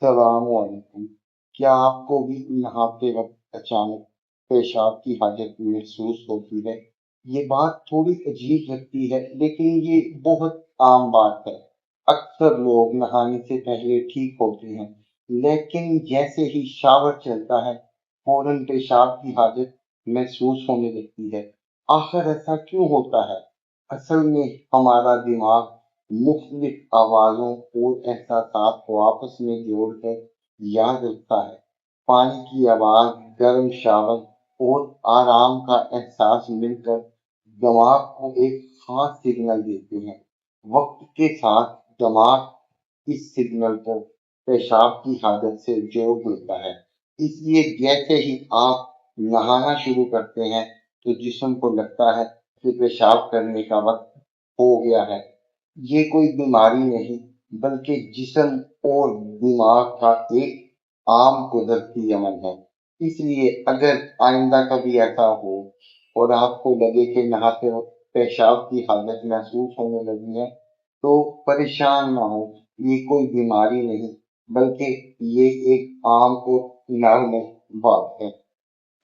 السلام علیکم۔ کیا آپ کو بھی نہاتے وقت اچانک پیشاب کی حاجت محسوس ہوتی ہے؟ یہ بات تھوڑی عجیب لگتی ہے لیکن یہ بہت عام بات ہے۔ اکثر لوگ نہانے سے پہلے ٹھیک ہوتے ہیں لیکن جیسے ہی شاور چلتا ہے فوراً پیشاب کی حاجت محسوس ہونے لگتی ہے۔ آخر ایسا کیوں ہوتا ہے؟ اصل میں ہمارا دماغ مختلف آوازوں اور احساسات کو آپس میں جوڑ کر یاد رکھتا ہے۔ پانی کی آواز، گرم شاور اور آرام کا احساس مل کر دماغ کو ایک خاص سگنل دیتے ہیں۔ وقت کے ساتھ دماغ اس سگنل کو پیشاب کی حاجت سے جوڑ دیتا ہے۔ اس لیے جیسے ہی آپ نہانا شروع کرتے ہیں تو جسم کو لگتا ہے کہ پیشاب کرنے کا وقت ہو گیا ہے۔ یہ کوئی بیماری نہیں بلکہ جسم اور دماغ کا ایک عام قدرتی عمل ہے۔ اس لیے اگر آئندہ کبھی ایسا ہو اور آپ کو لگے کہ نہاتے وقت پیشاب کی حالت محسوس ہونے لگی ہے تو پریشان نہ ہو، یہ کوئی بیماری نہیں بلکہ یہ ایک عام اور نارمل بات ہے۔